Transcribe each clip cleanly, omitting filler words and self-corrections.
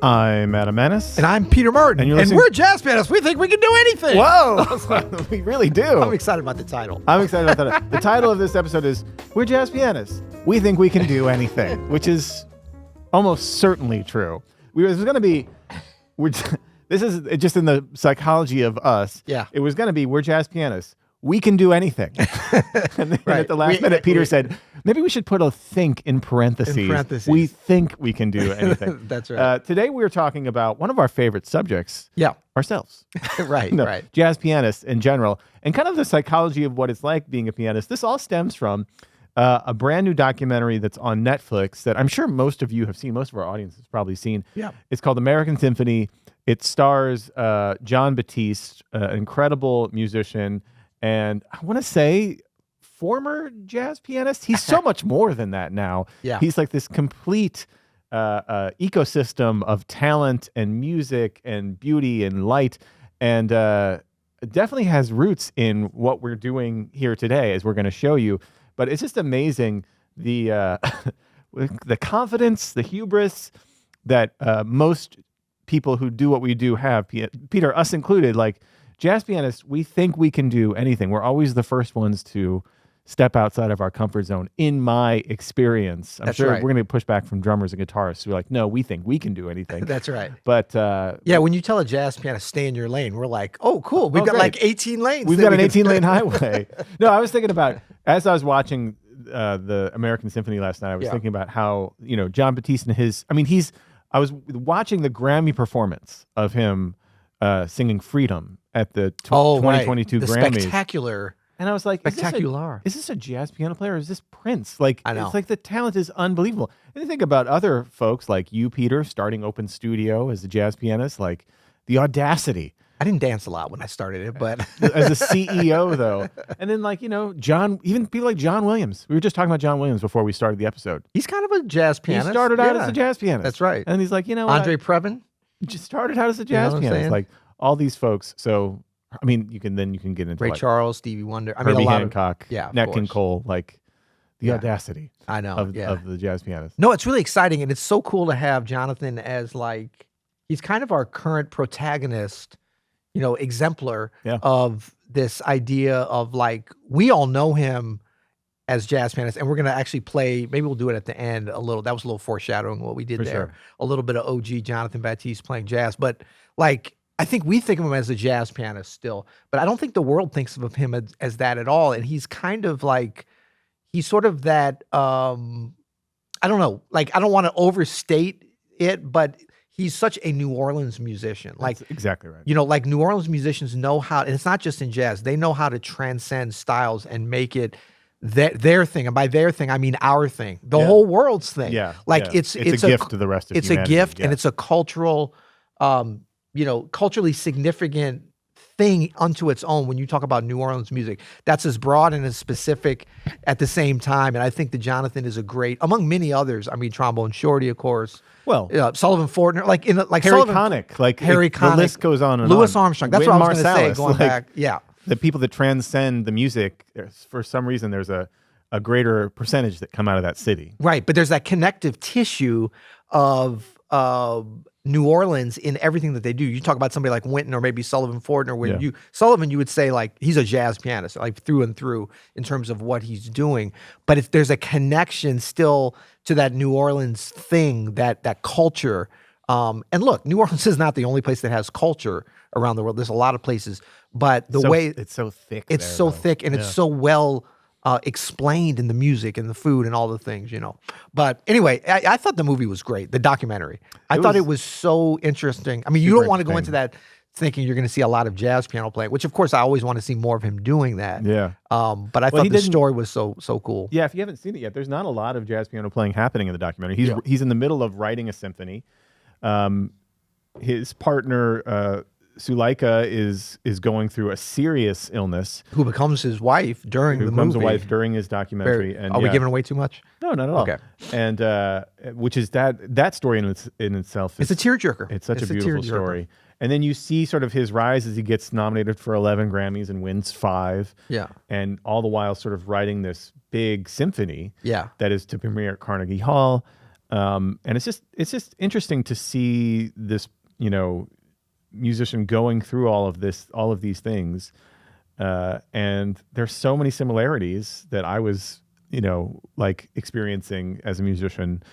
I'm Adam Menace. And I'm Peter Martin. And we're Jazz Pianists. We think we can do anything. Whoa! We really do. I'm excited about the title. I'm excited about that. The title of this episode is We're Jazz Pianists. We think we can do anything, which is almost certainly true. This is just in the psychology of us. Yeah. It was going to be, we're jazz pianists. We can do anything. And then at the last minute, Peter said, maybe we should put a think in parentheses. We think we can do anything. That's right. Today we're talking about one of our favorite subjects. Yeah. Ourselves. Right. Jazz pianists in general. And kind of the psychology of what it's like being a pianist. This all stems from a brand new documentary that's on Netflix that I'm sure most of you have seen. Most of our audience has probably seen. Yeah. It's called American Symphony. It stars Jon Batiste, an incredible musician. And I want to say former jazz pianist. He's so much more than that now. Yeah. He's like this complete ecosystem of talent and music and beauty and light. And definitely has roots in what we're doing here today, as we're going to show you. But it's just amazing the confidence, the hubris that most people who do what we do have. Peter, us included, like, jazz pianists, we think we can do anything. We're always the first ones to step outside of our comfort zone, in my experience. I'm sure we're going to push back from drummers and guitarists who are like, no, we think we can do anything. That's right. But when you tell a jazz pianist, stay in your lane, we're like, oh, cool. We've got like 18 lanes. We've got an 18-lane highway. No, I was thinking about, as I was watching the American Symphony last night, I was thinking about how, Jon Batiste and I was watching the Grammy performance of him singing Freedom at the 2022 the Grammys. Spectacular. And I was like, Spectacular. Is this a jazz piano player or is this Prince? Like, I know. It's like the talent is unbelievable. And you think about other folks like you, Peter, starting Open Studio as a jazz pianist, like the audacity. I didn't dance a lot when I started it, but as a CEO though. And then even people like John Williams. We were just talking about John Williams before we started the episode. He's kind of a jazz pianist. He started out as a jazz pianist. That's right. And he's like, Andre Previn just started out as a jazz pianist. Like all these folks. So you can get into Ray Charles, Stevie Wonder, Herbie Hancock, Nat King course. Cole, like the audacity. I know of the jazz pianist. No, it's really exciting, and it's so cool to have Jonathan as he's kind of our current protagonist, exemplar of this idea of we all know him as jazz pianist, and we're going to actually play, maybe we'll do it at the end a little. That was a little foreshadowing what we did there. Sure. A little bit of OG Jonathan Batiste playing jazz, but I think we think of him as a jazz pianist still, but I don't think the world thinks of him as that at all. And he's kind of he's sort of that, I don't know, I don't want to overstate it, but he's such a New Orleans musician. That's exactly right. New Orleans musicians know how, and it's not just in jazz, they know how to transcend styles and make it their thing. And by their thing, I mean our thing, the whole world's thing. Yeah. It's a gift to the rest of humanity. It's a gift, and it's a cultural, culturally significant thing unto its own when you talk about New Orleans music. That's as broad and as specific at the same time. And I think that Jonathan is a great, among many others. Trombone Shorty, of course. Well, Sullivan Fortner, Harry Connick, Harry Connick. The list goes on and Louis on. Armstrong. That's Wynton what I was going to say going back. Yeah. The people that transcend the music, for some reason, there's a greater percentage that come out of that city. Right. But there's that connective tissue of New Orleans in everything that they do. You talk about somebody like Wynton or maybe Sullivan Fortner. Sullivan, you would say he's a jazz pianist, through and through in terms of what he's doing. But there's a connection still to that New Orleans thing, that culture. And look, New Orleans is not the only place that has culture around the world. There's a lot of places, but it's so thick. It's so thick, and it's so well explained in the music and the food and all the things, But anyway, I thought the movie was great, the documentary. I thought it was so interesting. You don't want to go into that thinking you're going to see a lot of jazz piano playing, which of course I always want to see more of him doing that. Yeah. But I thought the story was so cool. Yeah, if you haven't seen it yet, there's not a lot of jazz piano playing happening in the documentary. He's in the middle of writing a symphony. His partner, Suleika, is going through a serious illness. Who becomes his wife during the movie. Who becomes a wife during his documentary. Are we giving away too much? No, not at all. Okay. And which is that story in itself. It's a tearjerker. It's such a beautiful story. And then you see sort of his rise as he gets nominated for 11 Grammys and wins 5. Yeah. And all the while sort of writing this big symphony. Yeah. That is to premiere at Carnegie Hall. And it's just interesting to see this, musician going through all of these things. And there's so many similarities that I was, like experiencing as a musician,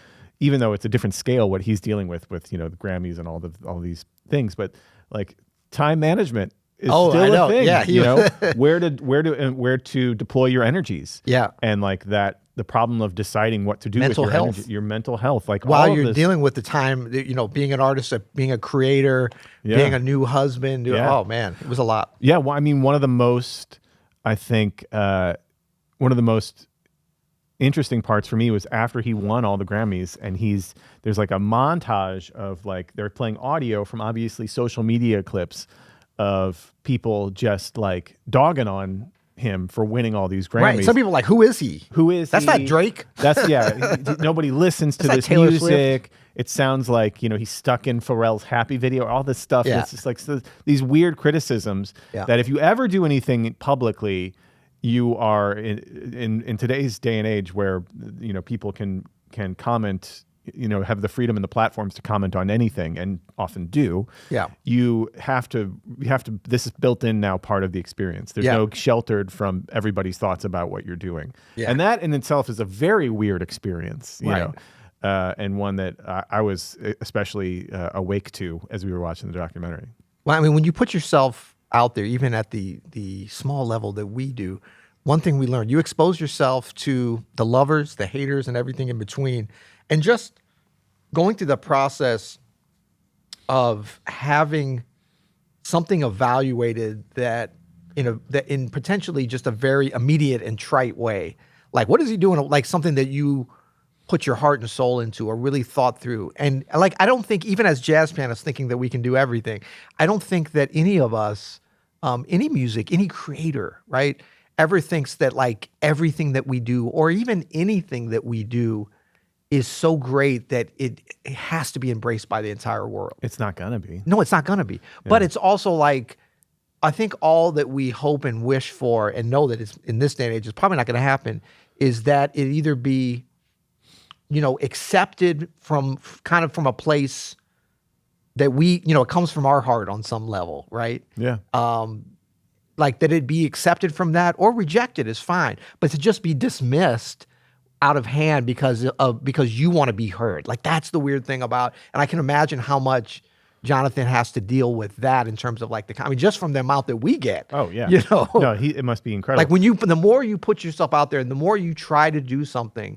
even though it's a different scale, what he's dealing with, the Grammys and all these things, but like time management is still a thing, Yeah, where to deploy your energies. Yeah. And like the problem of deciding what to do Mental with your health. energy, your mental health, like while all of you're this, dealing with the time, being an artist, being a creator, being a new husband. Oh man, it was a lot. Yeah. Well, I mean, one of the most interesting parts for me was after he won all the Grammys, and there's like a montage of like, they're playing audio from obviously social media clips of people just like dogging on him for winning all these Grammys. Right. Some people are like, who is he? That's not Drake. That's nobody listens to this Taylor music. Swift. It sounds like, he's stuck in Pharrell's Happy video, all this stuff. Yeah. It's just like these weird criticisms that if you ever do anything publicly, you are in today's day and age where, people can comment, have the freedom and the platforms to comment on anything, and often do. Yeah. You have to, this is built in now, part of the experience. There's no sheltered from everybody's thoughts about what you're doing. Yeah. And that in itself is a very weird experience, you know, and one that I was especially awake to as we were watching the documentary. Well, I mean, when you put yourself out there, even at the small level that we do, one thing we learned, you expose yourself to the lovers, the haters, and everything in between. And just going through the process of having something evaluated that in potentially just a very immediate and trite way. Like, what is he doing? Like something that you put your heart and soul into or really thought through. And like, I don't think, even as jazz pianists thinking that we can do everything, I don't think that any of us, any music, any creator, right, ever thinks that like everything that we do or even anything that we do is so great that it has to be embraced by the entire world. It's not gonna be. No, it's not gonna be. Yeah. But it's also like, I think all that we hope and wish for and know that it's in this day and age is probably not gonna happen is that it either be, accepted from a place that we, it comes from our heart on some level, right? Yeah. Like that it be accepted from that or rejected is fine, but to just be dismissed out of hand because you want to be heard. Like that's the weird thing about, and I can imagine how much Jonathan has to deal with that in terms of like just from the amount that we get. Oh yeah. No, it must be incredible. Like the more you put yourself out there and the more you try to do something,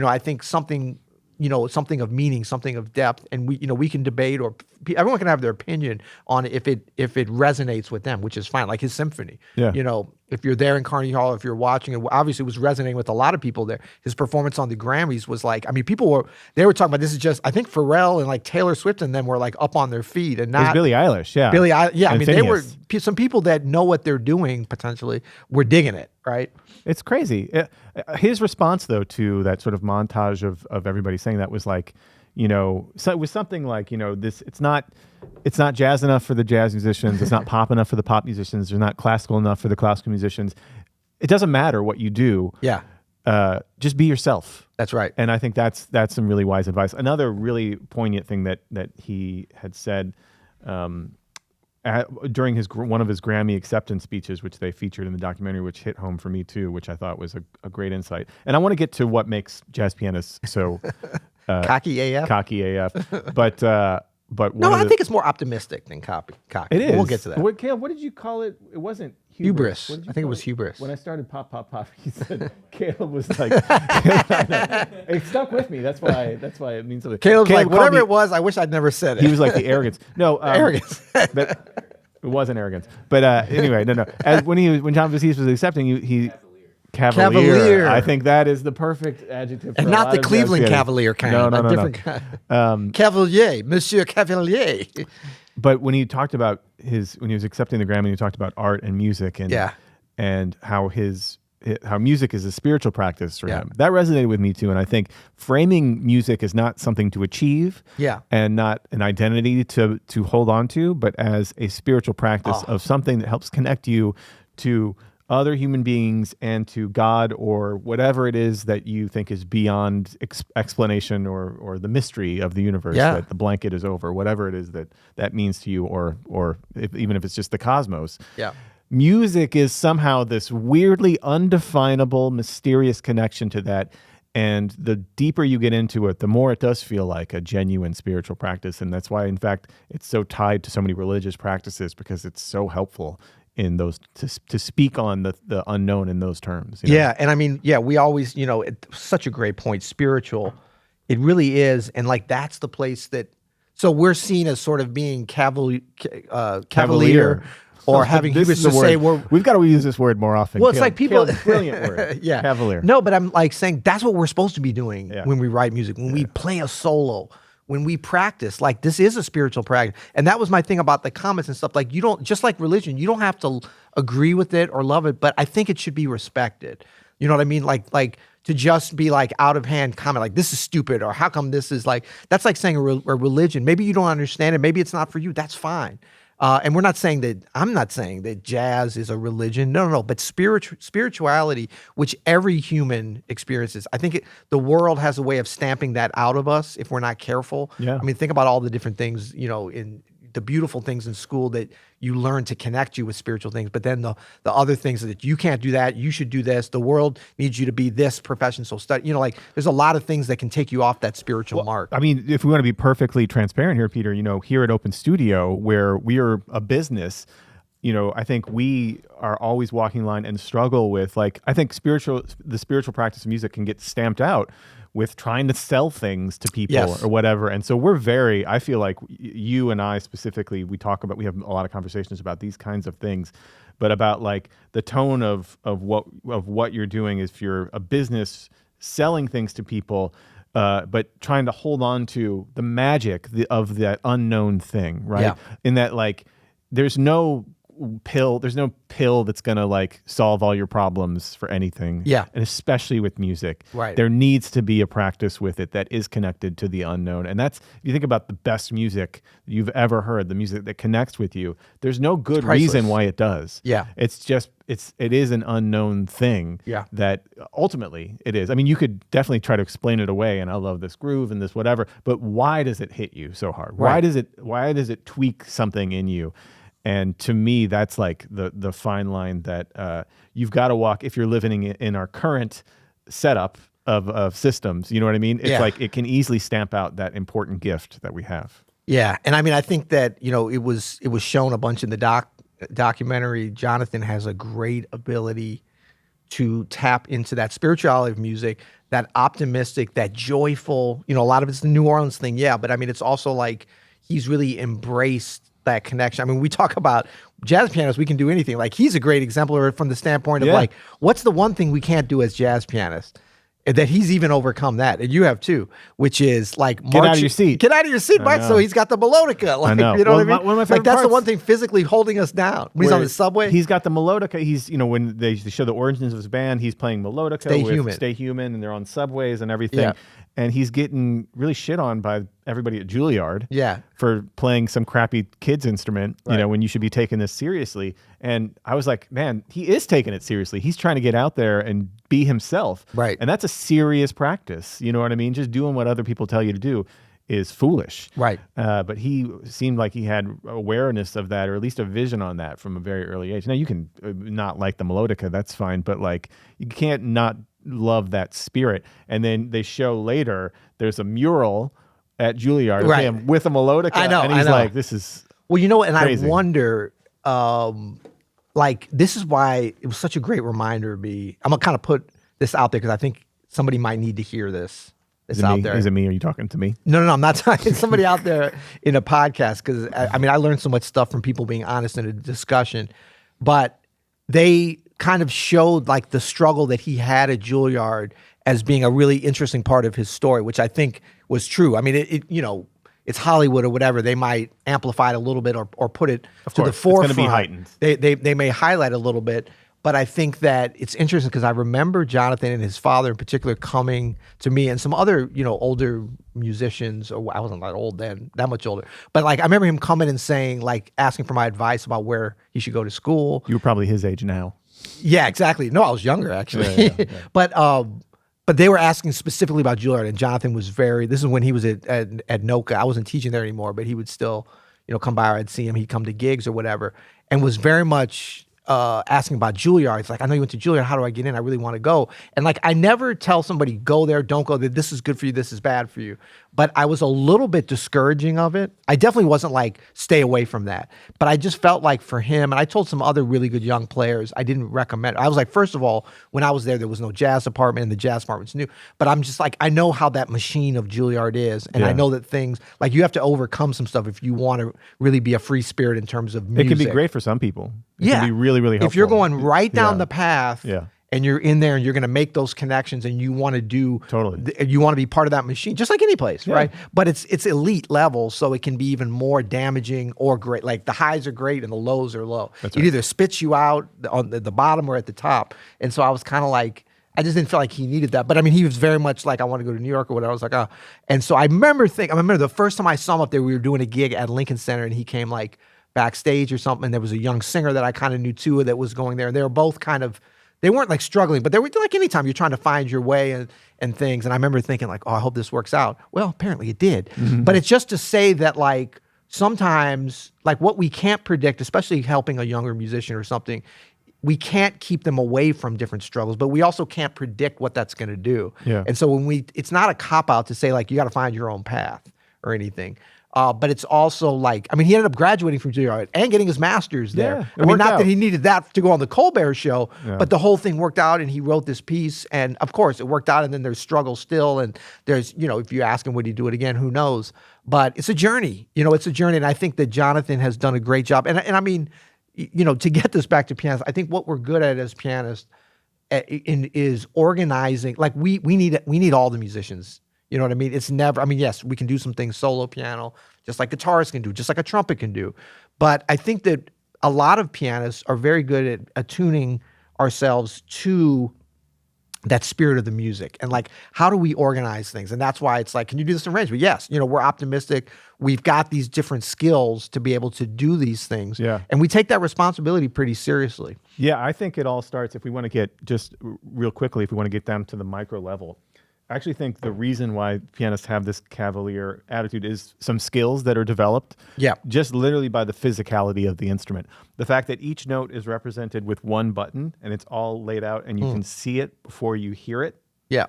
I think something of meaning, something of depth, and we can debate or everyone can have their opinion on if it resonates with them, which is fine. Like his symphony, if you're there in Carnegie Hall, if you're watching it, obviously it was resonating with a lot of people there. His performance on the Grammys was like, I mean, people were talking about this is just, I think Pharrell and like Taylor Swift and them were like up on their feet and not. It was Billie Eilish, yeah. Yeah, I mean, Phineas. they were some people that know what they're doing potentially were digging it, right? It's crazy. His response though to that sort of montage of everybody saying that was like, so it was something like, this, it's not jazz enough for the jazz musicians. It's not pop enough for the pop musicians. They're not classical enough for the classical musicians. It doesn't matter what you do. Yeah. Just be yourself. That's right. And I think that's some really wise advice. Another really poignant thing that he had said, during one of his Grammy acceptance speeches, which they featured in the documentary, which hit home for me too, which I thought was a great insight. And I want to get to what makes jazz pianists so cocky AF. But no, I think it's more optimistic than cocky. It is. We'll get to that. Caleb, what did you call it? It wasn't hubris. I think it was hubris. When I started pop, pop, pop, he said Caleb was like, it stuck with me. That's why it means something. Caleb like, whatever it was, I wish I'd never said it. He was like the arrogance. No, arrogance. But it wasn't arrogance. But anyway, no. When Jon Batiste was accepting, he Cavalier. I think that is the perfect adjective. And not the Cleveland Cavalier kind. No. Different kind. Cavalier, Monsieur Cavalier. But when he talked about when he was accepting the Grammy, he talked about art and music and how how music is a spiritual practice for him. That resonated with me too. And I think framing music is not something to achieve and not an identity to hold on to, but as a spiritual practice of something that helps connect you to other human beings and to God or whatever it is that you think is beyond explanation or the mystery of the universe that the blanket is over, whatever it is that means to you, or even if it's just the cosmos. Yeah. Music is somehow this weirdly undefinable, mysterious connection to that. And the deeper you get into it, the more it does feel like a genuine spiritual practice. And that's why, in fact, it's so tied to so many religious practices, because it's so helpful in those to speak on the unknown in those terms. You know? Yeah. And I mean, we always, it's such a great point. Spiritual, it really is. And like, that's the place that, so we're seen as sort of being cavalier. Or having hubris to say we've got to use this word more often. Well, it's like people, brilliant word. Yeah, cavalier. No, but I'm like saying that's what we're supposed to be doing when we write music, when we play a solo, when we practice. Like, this is a spiritual practice, and that was my thing about the comments and stuff. Like, you don't, just like religion, you don't have to agree with it or love it, but I think it should be respected. You know what I mean? Like to just be like out of hand comment, like this is stupid, or how come this is like, that's like saying a religion. Maybe you don't understand it. Maybe it's not for you. That's fine. And we're not saying that, I'm not saying that jazz is a religion. No. But spirituality, which every human experiences, I think the world has a way of stamping that out of us if we're not careful. Yeah. I mean, think about all the different things, in the beautiful things in school that you learn to connect you with spiritual things. But then the other things that you can't do that, you should do this. The world needs you to be this profession. So study, like there's a lot of things that can take you off that spiritual mark. I mean, if we want to be perfectly transparent here, Peter, here at Open Studio, where we are a business, I think we are always walking line and struggle with, like, I think the spiritual practice of music can get stamped out with trying to sell things to people or whatever. And so I feel like you and I specifically, we have a lot of conversations about these kinds of things, but about like the tone of what you're doing is, if you're a business selling things to people, but trying to hold on to the magic of that unknown thing, right? Yeah. In that, like, there's no pill that's gonna like solve all your problems for anything. Yeah. And especially with music. Right. There needs to be a practice with it that is connected to the unknown. And that's, if you think about the best music you've ever heard, the music that connects with you, there's no good reason why it does. Yeah. It's just it is an unknown thing. Yeah. That ultimately it is. I mean, you could definitely try to explain it away, and I love this groove and this whatever, but why does it hit you so hard? Right. Why does it tweak something in you? And to me, that's like the fine line that you've got to walk if you're living in our current setup of systems. You know what I mean? It's like it can easily stamp out that important gift that we have. Yeah, and I mean, I think that it was shown a bunch in the documentary. Jonathan has a great ability to tap into that spirituality of music, that optimistic, that joyful. A lot of it's the New Orleans thing, but I mean, it's also like he's really embraced that connection. I mean, we talk about jazz pianists, we can do anything. Like, he's a great exemplar from the standpoint of like, what's the one thing we can't do as jazz pianists? And that he's even overcome that, and you have too, which is like, get out of your seat. Get out of your seat, Mike. So he's got the melodica. Like, I know. You know what I mean? One of my favorite like, that's parts, the one thing physically holding us down. When he's on the subway, he's got the melodica. He's, when they show the origins of his band, he's playing melodica Stay Human, and they're on subways and everything. Yeah. And he's getting really shit on by everybody at Juilliard for playing some crappy kids instrument, when you should be taking this seriously. And I was like, man, he is taking it seriously. He's trying to get out there and be himself. Right. And that's a serious practice. You know what I mean? Just doing what other people tell you to do is foolish. Right. But he seemed like he had awareness of that, or at least a vision on that from a very early age. Now, you can not like the melodica, that's fine, but like, you can't not love that spirit. And then they show later there's a mural at Juilliard of him with a melodica. I know. And he's like, this is and crazy. I wonder, like, this is why it was such a great reminder to me. I'm gonna kind of put this out there because I think somebody might need to hear this. It's out there. Is it me? Are you talking to me? No, I'm not talking to somebody out there in a podcast, because I mean, I learned so much stuff from people being honest in a discussion, but they kind of showed like the struggle that he had at Juilliard as being a really interesting part of his story, which I think was true. I mean, it's Hollywood or whatever. They might amplify it a little bit or put it to the forefront. It's going to be heightened. They may highlight a little bit, but I think that it's interesting because I remember Jonathan and his father in particular coming to me and some other, older musicians, or I wasn't that old then, that much older. But like, I remember him coming and saying, like, asking for my advice about where he should go to school. You were probably his age now. Yeah, exactly. No, I was younger actually. Yeah. But they were asking specifically about Juilliard, and Jonathan was very. This is when he was at NOCA. I wasn't teaching there anymore, but he would still, come by. Or I'd see him. He'd come to gigs or whatever, and was very much asking about Juilliard. It's like, I know you went to Juilliard. How do I get in? I really want to go. And like, I never tell somebody go there, don't go there. This is good for you. This is bad for you. But I was a little bit discouraging of it. I definitely wasn't like, stay away from that. But I just felt like for him, and I told some other really good young players, I didn't recommend it. I was like, first of all, when I was there was no jazz department, and the jazz department's new. But I'm just like, I know how that machine of Juilliard is. And I know that things, like you have to overcome some stuff if you want to really be a free spirit in terms of music. It can be great for some people. It can be really, really helpful. If you're going right down the path, Yeah. and you're in there and you're going to make those connections and you want to do Totally. You want to be part of that machine, just like any place, right? But it's elite level, so it can be even more damaging or great. Like the highs are great and the lows are low. That's It right. either spits you out on the bottom or at the top. And so I was kind of like, I just didn't feel like he needed that. But I mean, he was very much like, I want to go to New York or whatever. I was like, oh. And so I remember the first time I saw him up there, we were doing a gig at Lincoln Center, and he came like backstage or something. And there was a young singer that I kind of knew too that was going there. And they were both kind of, they weren't like struggling, but they were like anytime you're trying to find your way and things. And I remember thinking like, oh, I hope this works out. Well, apparently it did. But it's just to say that like sometimes like what we can't predict, especially helping a younger musician or something, we can't keep them away from different struggles, but we also can't predict what that's going to do. Yeah. And so it's not a cop out to say like, you got to find your own path or anything. But it's also like, I mean, he ended up graduating from Juilliard and getting his master's there. Yeah, I mean, not out. that he needed that to go on the Colbert Show, but the whole thing worked out, and he wrote this piece, and of course it worked out, and then there's struggle still, and there's, if you ask him, would he do it again, who knows? But it's a journey, it's a journey, and I think that Jonathan has done a great job. And I mean, to get this back to pianists, I think what we're good at as pianists is organizing. Like we need all the musicians. You know what I mean? It's never, I mean, yes, we can do some things solo piano, just like guitarists can do, just like a trumpet can do. But I think that a lot of pianists are very good at attuning ourselves to that spirit of the music. And like, how do we organize things? And that's why it's like, can you do this in arrangement? Yes. We're optimistic. We've got these different skills to be able to do these things. Yeah. And we take that responsibility pretty seriously. Yeah, I think it all starts, if we want to get just real quickly, if we want to get down to the micro level, I actually think the reason why pianists have this cavalier attitude is some skills that are developed just literally by the physicality of the instrument. The fact that each note is represented with one button and it's all laid out and you can see it before you hear it. Yeah.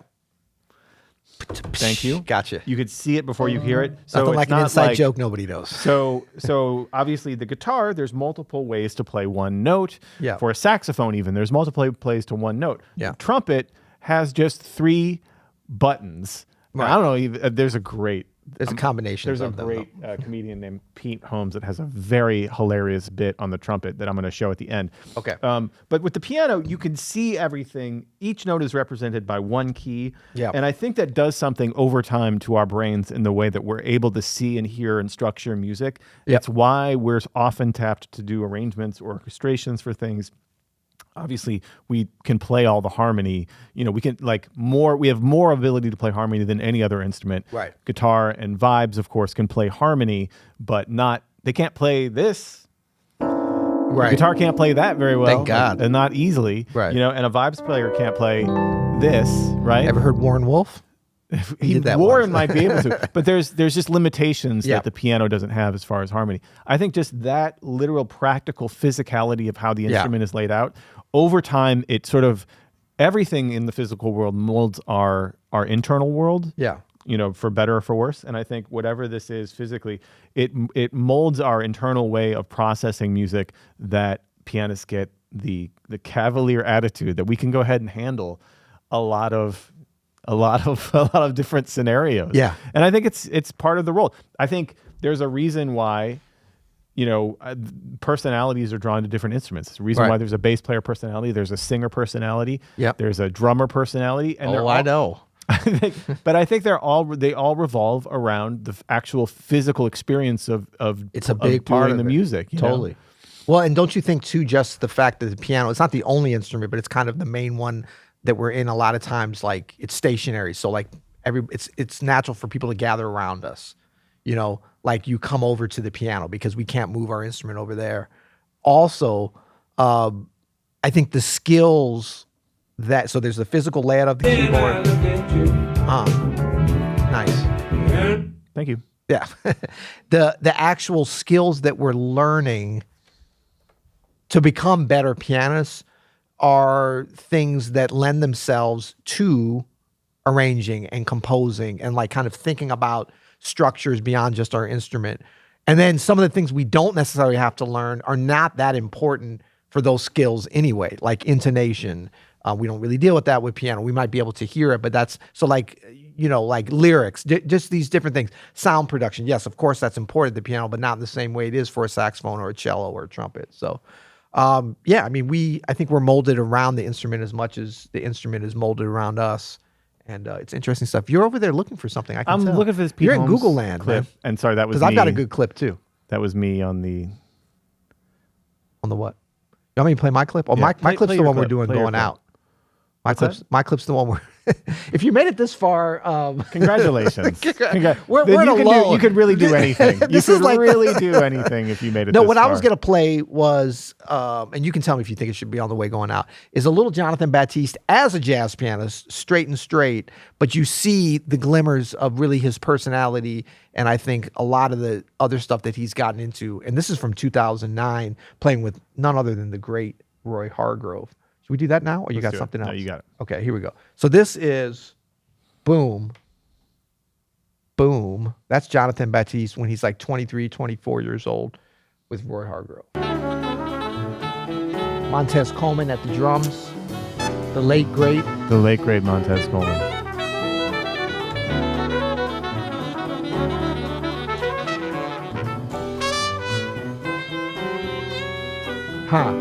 Thank you. Gotcha. You could see it before you hear it. So Nothing it's like an not inside like, joke nobody knows. So obviously the guitar, there's multiple ways to play one note. Yeah. For a saxophone even, there's multiple plays to one note. Yeah. Trumpet has just 3 buttons. Right. I don't know. Even, there's a combination. There's a of them, great comedian named Pete Holmes that has a very hilarious bit on the trumpet that I'm going to show at the end. Okay. But with the piano, you can see everything. Each note is represented by one key. Yeah. And I think that does something over time to our brains in the way that we're able to see and hear and structure music. Yep. It's why we're often tapped to do arrangements or orchestrations for things. Obviously, we can play all the harmony. We can we have more ability to play harmony than any other instrument. Right. Guitar and vibes, of course, can play harmony, but they can't play this. Right. Guitar can't play that very well. Thank God. And not easily. Right. And a vibes player can't play this, right? Ever heard Warren Wolf? He did that Warren once. might be able to, but there's just limitations Yeah. that the piano doesn't have as far as harmony. I think just that literal practical physicality of how the instrument is laid out, over time, it sort of, everything in the physical world molds our internal world. Yeah. For better or for worse. And I think whatever this is physically, it molds our internal way of processing music, that pianists get the cavalier attitude that we can go ahead and handle a lot of different scenarios. Yeah. And I think it's part of the role. I think there's a reason why, personalities are drawn to different instruments. There's a reason why there's a bass player personality, there's a singer personality, there's a drummer personality, and I know. But I think they all revolve around the actual physical experience of It's a big part of the it. music. Totally. Well, and don't you think too, just the fact that the piano, it's not the only instrument, but it's kind of the main one that we're in a lot of times, like it's stationary. So like it's natural for people to gather around us, like you come over to the piano because we can't move our instrument over there. Also, I I think the skills so there's the physical layout of the keyboard. Nice. Thank you. Yeah. The actual skills that we're learning to become better pianists are things that lend themselves to arranging and composing and like kind of thinking about structures beyond just our instrument. And then some of the things we don't necessarily have to learn are not that important for those skills anyway, like intonation. We don't really deal with that with piano. We might be able to hear it, but that's so like, like lyrics, just these different things. Sound production. Yes, of course, that's important to the piano, but not the same way it is for a saxophone or a cello or a trumpet. So, I mean, I think we're molded around the instrument as much as the instrument is molded around us. And it's interesting stuff. You're over there looking for something. I'm looking for this Pete You're Holmes in Google land, clip. man. And sorry, that was because I've got a good clip too. That was me on the what? You want me to play my clip? Oh, Yeah, my clip's play the your one we're clip. doing Play your going clip. out. What's My clip's the one where. If you made it this far, Congratulations. we're Then alone. you could really do anything. You This is could like really do anything if you made it No, this what far. I was going to play was, and you can tell me if you think it should be on the way going out, is a little Jonathan Batiste as a jazz pianist, straight and straight, but you see the glimmers of really his personality and I think a lot of the other stuff that he's gotten into. And this is from 2009, playing with none other than the great Roy Hargrove. Should we do that now, or you got do it. something else? No, you got it. Okay, here we go. So this is Boom. Boom. That's Jonathan Batiste when he's like 23, 24 years old with Roy Hargrove. Montez Coleman at the drums. The late great Montez Coleman. Huh.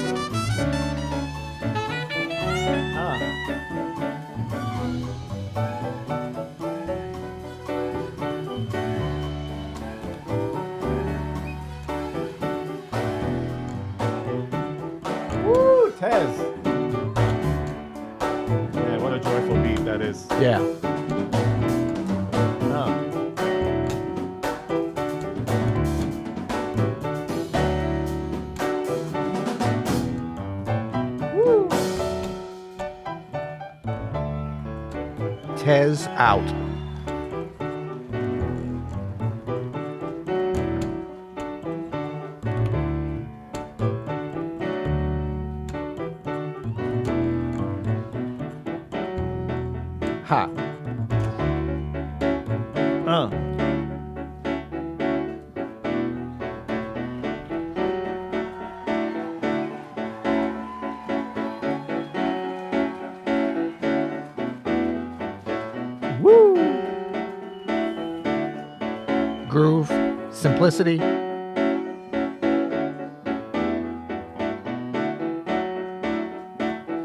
Woo, Tez. Man, what a joyful beat that is. Yeah. Woo. Tez out. Ha. Woo. Groove, simplicity.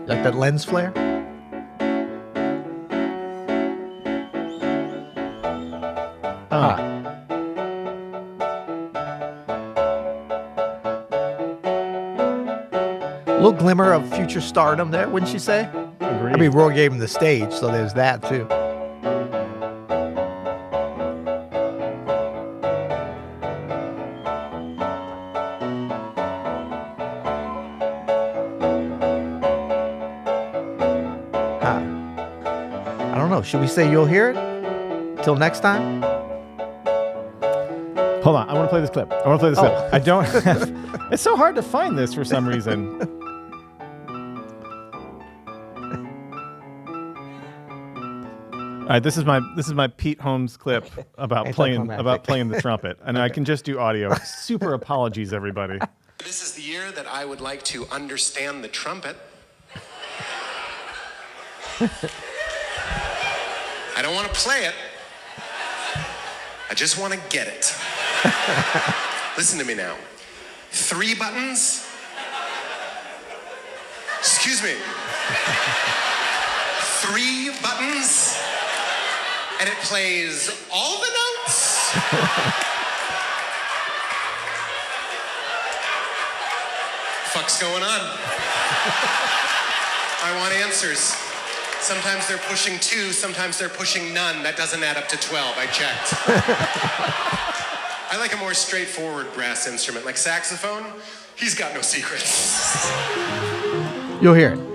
Like that lens flare? A little glimmer of future stardom there, wouldn't you say? Agreed. I mean, Roy gave him the stage, so there's that too. I don't know. Should we say you'll hear it? Till next time? Hold on, I want to play this clip. I don't. It's so hard to find this for some reason. All right, this is my Pete Holmes clip about playing the trumpet, and I can just do audio. Super apologies, everybody. This is the year that I would like to understand the trumpet. I don't want to play it. I just want to get it. Listen to me now. 3 buttons. Excuse me. 3 buttons. And it plays all the notes. Fuck's going on? I want answers. Sometimes they're pushing 2, sometimes they're pushing none. That doesn't add up to 12, I checked. I like a more straightforward brass instrument, like saxophone. He's got no secrets. You'll hear it.